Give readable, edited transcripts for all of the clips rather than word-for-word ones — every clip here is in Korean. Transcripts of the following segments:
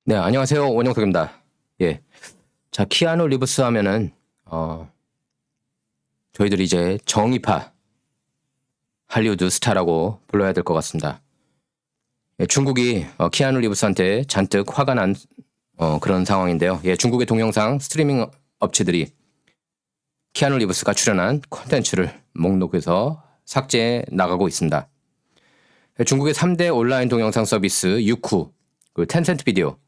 네, 안녕하세요. 원영석입니다. 예. 자, 키아누 리브스 하면은, 저희들이 이제 정의파 할리우드 스타라고 불러야 될 것 같습니다. 예, 중국이 키아누 리브스한테 잔뜩 화가 난 그런 상황인데요. 예, 중국의 동영상 스트리밍 업체들이 키아누 리브스가 출연한 콘텐츠를 목록에서 삭제해 나가고 있습니다. 예, 중국의 3대 온라인 동영상 서비스 유쿠, 그 텐센트 비디오,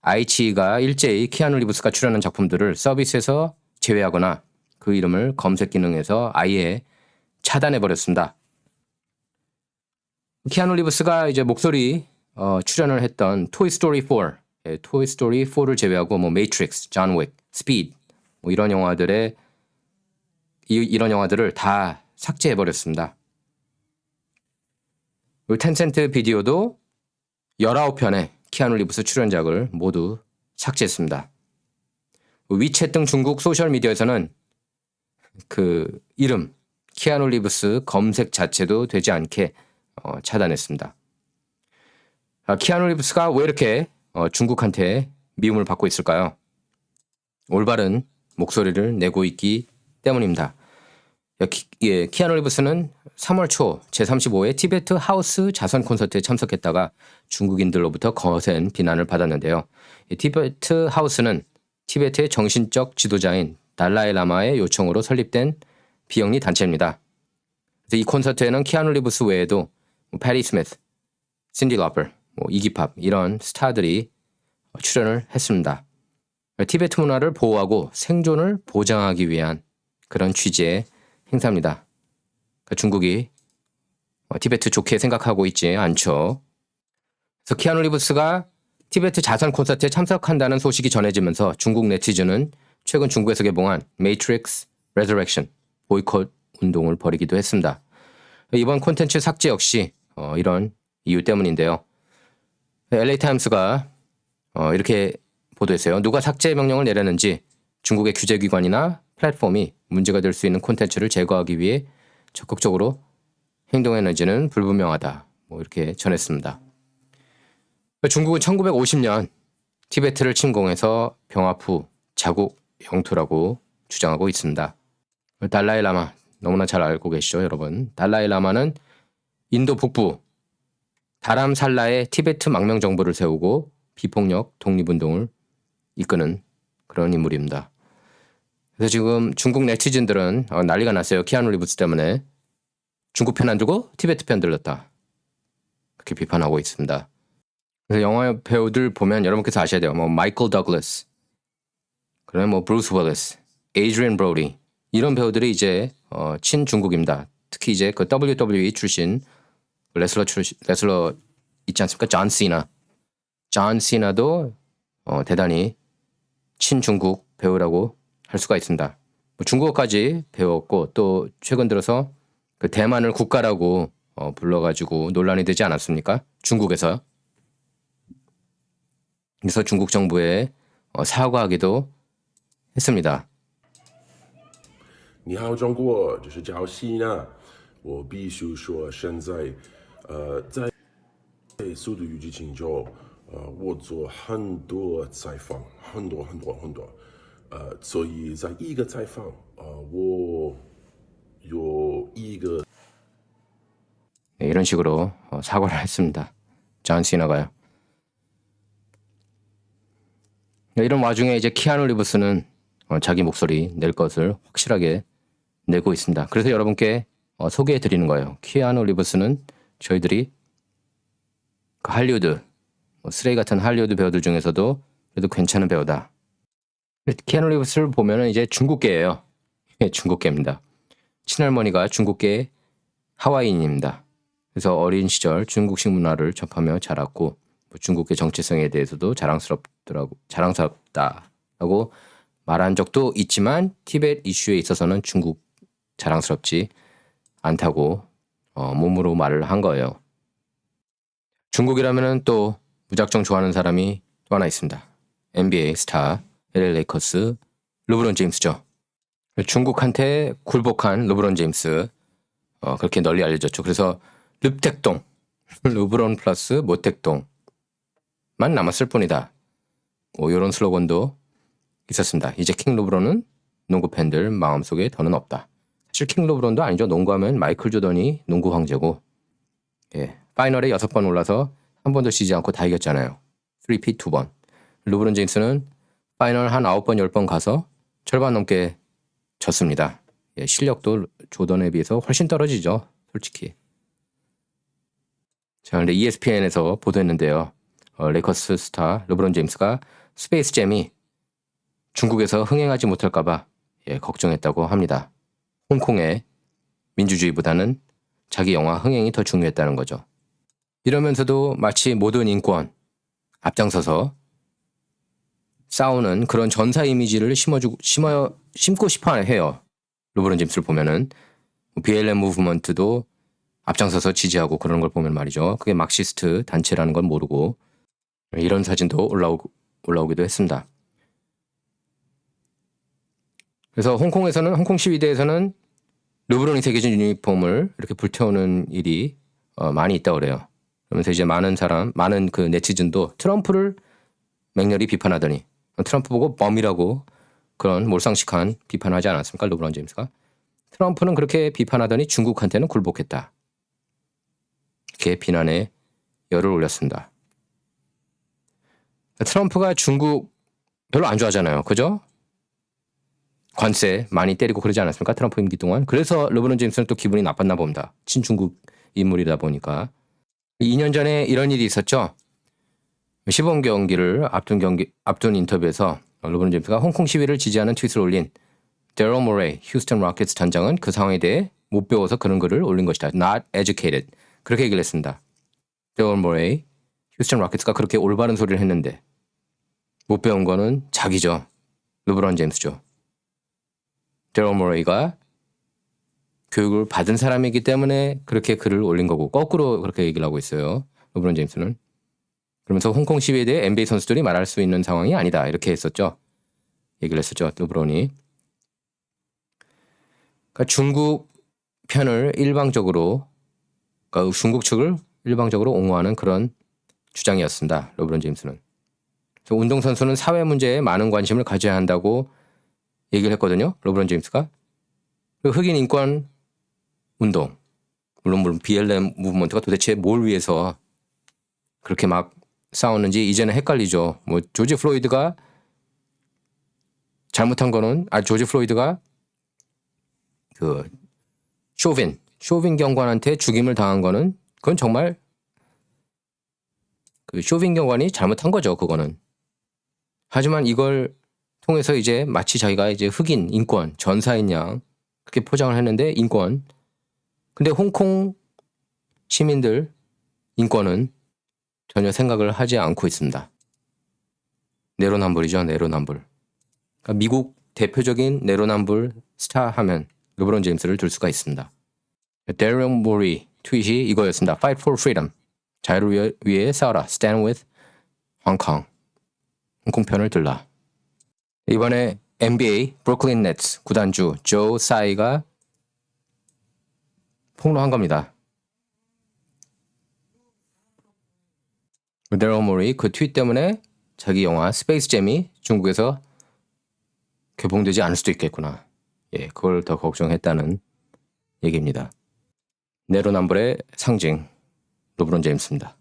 아이치가 일제히 키아누 리브스가 출연한 작품들을 서비스에서 제외하거나 그 이름을 검색 기능에서 아예 차단해 버렸습니다. 키아누 리브스가 이제 목소리 출연을 했던 토이 스토리 4, 토이 스토리 4를 제외하고 뭐 매트릭스, 존 윅, 스피드 뭐 이런 영화들을 다 삭제해 버렸습니다. 그리고 텐센트 비디오도 19편의 키아누 리브스 출연작을 모두 삭제했습니다. 위챗 등 중국 소셜미디어에서는 그 이름 키아누 리브스 검색 자체도 되지 않게 차단했습니다. 키아누 리브스가 왜 이렇게 중국한테 미움을 받고 있을까요? 올바른 목소리를 내고 있기 때문입니다. 키아누 리브스는 3월 초 제35회 티베트 하우스 자선 콘서트에 참석했다가 중국인들로부터 거센 비난을 받았는데요. 티베트 하우스는 티베트의 정신적 지도자인 달라이 라마의 요청으로 설립된 비영리 단체입니다. 그래서 이 콘서트에는 키아누 리브스 외에도 패티 스미스, 신디 러퍼, 이기팝 이런 스타들이 출연을 했습니다. 티베트 문화를 보호하고 생존을 보장하기 위한 그런 취지의 행사입니다. 중국이 티베트 좋게 생각하고 있지 않죠. 그래서 키아누 리브스가 티베트 자선 콘서트에 참석한다는 소식이 전해지면서 중국 네티즌은 최근 중국에서 개봉한 매트릭스 레저렉션 보이콧 운동을 벌이기도 했습니다. 이번 콘텐츠 삭제 역시 이런 이유 때문인데요. LA타임스가 이렇게 보도했어요. 누가 삭제 명령을 내렸는지 중국의 규제기관이나 플랫폼이 문제가 될 수 있는 콘텐츠를 제거하기 위해 적극적으로 행동했는지는 불분명하다. 이렇게 전했습니다. 중국은 1950년 티베트를 침공해서 병합 후 자국 영토라고 주장하고 있습니다. 달라이 라마 너무나 잘 알고 계시죠, 여러분? 달라이 라마는 인도 북부 다람살라에 티베트 망명 정부를 세우고 비폭력 독립운동을 이끄는 그런 인물입니다. 그래서 지금 중국 네티즌들은 난리가 났어요. 키아누 리브스 때문에 중국 편 안 들고 티베트 편 들렀다. 그렇게 비판하고 있습니다. 그래서 영화 배우들 보면 여러분께서 아셔야 돼요. 마이클 더글라스, 그다음에 브루스 윌리스, 에이드리언 브로디 이런 배우들이 이제 친중국입니다. 특히 이제 그 WWE 출신 레슬러 있지 않습니까? 존 시나도 대단히 친중국 배우라고 할 수가 있습니다. 중국어까지 배웠고 또 최근 들어서 그 대만을 국가라고 불러가지고 논란이 되지 않았습니까? 중국에서. 그래서 중국 정부에 사과하기도 했습니다. 你好，中国，这是叫西娜。我必须说，现在，在速度与激情中，我做很多采访，很多，所以在一个采访，我有一个 네, 이런 식으로 사과를 했습니다. 존 시나가요. 이런 와중에 이제 키아누 리브스는 자기 목소리 낼 것을 확실하게 내고 있습니다. 그래서 여러분께 소개해 드리는 거예요. 키아누 리브스는 저희들이 그 할리우드 쓰레기 같은 할리우드 배우들 중에서도 그래도 괜찮은 배우다. 키아누 리브스를 보면은 이제 중국계예요. 중국계입니다. 친할머니가 중국계 하와이인입니다. 그래서 어린 시절 중국식 문화를 접하며 자랐고 중국계 정체성에 대해서도 자랑스럽다라고 말한 적도 있지만 티벳 이슈에 있어서는 중국 자랑스럽지 않다고 몸으로 말을 한 거예요. 중국이라면은 또 무작정 좋아하는 사람이 또 하나 있습니다. NBA 스타 LA 레이커스 르브론 제임스죠. 중국한테 굴복한 르브론 제임스 그렇게 널리 알려졌죠. 그래서 릅택동 르브론 플러스 모택동만 남았을 뿐이다. 이런 슬로건도 있었습니다. 이제 킹 르브론은 농구 팬들 마음속에 더는 없다. 사실 킹 르브론도 아니죠. 농구하면 마이클 조던이 농구 황제고, 예, 파이널에 6번 올라서 한 번도 지지 않고 다 이겼잖아요. 3P 2번. 르브론 제임스는 파이널 한 9번, 10번 가서 절반 넘게 졌습니다. 예, 실력도 조던에 비해서 훨씬 떨어지죠. 솔직히. 자, 근데 ESPN에서 보도했는데요. 레이커스 스타 르브론 제임스가 스페이스 잼이 중국에서 흥행하지 못할까봐 걱정했다고 합니다. 홍콩의 민주주의보다는 자기 영화 흥행이 더 중요했다는 거죠. 이러면서도 마치 모든 인권 앞장서서 싸우는 그런 전사 이미지를 심고 싶어 해요. 르브론 제임스를 보면은 BLM 무브먼트도 앞장서서 지지하고 그러는 걸 보면 말이죠. 그게 막시스트 단체라는 건 모르고 이런 사진도 올라오기도 했습니다. 그래서 홍콩 시위대에서는 르브론이 새겨진 유니폼을 이렇게 불태우는 일이 많이 있다고 그래요. 그러면서 이제 많은 그 네티즌도 트럼프를 맹렬히 비판하더니 트럼프 보고 범이라고 그런 몰상식한 비판하지 않았습니까? 르브론 제임스가. 트럼프는 그렇게 비판하더니 중국한테는 굴복했다. 이렇게 비난의 열을 올렸습니다. 트럼프가 중국 별로 안 좋아하잖아요. 그죠? 관세 많이 때리고 그러지 않았습니까? 트럼프 임기 동안. 그래서 르브론 제임스는 또 기분이 나빴나 봅니다. 친중국 인물이다 보니까. 2년 전에 이런 일이 있었죠. 시범 경기를 앞둔 인터뷰에서 르브론 제임스가 홍콩 시위를 지지하는 트윗을 올린 데럴 모레이 휴스턴 로켓츠 단장은 그 상황에 대해 못 배워서 그런 글을 올린 것이다. Not educated. 그렇게 얘기를 했습니다. 데럴 모레이 휴스턴 로켓츠가 그렇게 올바른 소리를 했는데 못 배운 거는 자기죠. 르브론 제임스죠. 데럴 모레이가 교육을 받은 사람이기 때문에 그렇게 글을 올린 거고 거꾸로 그렇게 얘기를 하고 있어요. 르브론 제임스는. 그러면서 홍콩 시위에 대해 NBA 선수들이 말할 수 있는 상황이 아니다. 이렇게 했었죠. 얘기를 했었죠. 르브론이. 그러니까 중국 편을 일방적으로, 그러니까 중국 측을 일방적으로 옹호하는 그런 주장이었습니다. 르브론 제임스는. 운동선수는 사회 문제에 많은 관심을 가져야 한다고 얘기를 했거든요. 르브론 제임스가. 흑인 인권 운동, 물론 BLM 무브먼트가 도대체 뭘 위해서 그렇게 막 싸웠는지 이제는 헷갈리죠. 뭐 조지 플로이드가 잘못한 거는 조지 플로이드가 그 쇼빈 경관한테 죽임을 당한 거는 그건 정말 그 쇼빈 경관이 잘못한 거죠. 그거는. 하지만 이걸 통해서 이제 마치 자기가 이제 흑인 인권 전사인 양 그렇게 포장을 했는데 인권. 근데 홍콩 시민들 인권은 전혀 생각을 하지 않고 있습니다. 내로남불이죠. 내로남불. 그러니까 미국 대표적인 내로남불 스타 하면 르브론 제임스를 들 수가 있습니다. 데럴 모리 트윗이 이거였습니다. Fight for freedom. 자유를 위해 싸워라. Stand with Hong Kong. 홍콩 편을 들라. 이번에 NBA 브루클린 넷츠 구단주 조 사이가 폭로한 겁니다. 데럴 모리 그 트윗 때문에 자기 영화 스페이스 잼이 중국에서 개봉되지 않을 수도 있겠구나. 예, 그걸 더 걱정했다는 얘기입니다. 내로남불의 상징 르브론 제임스입니다.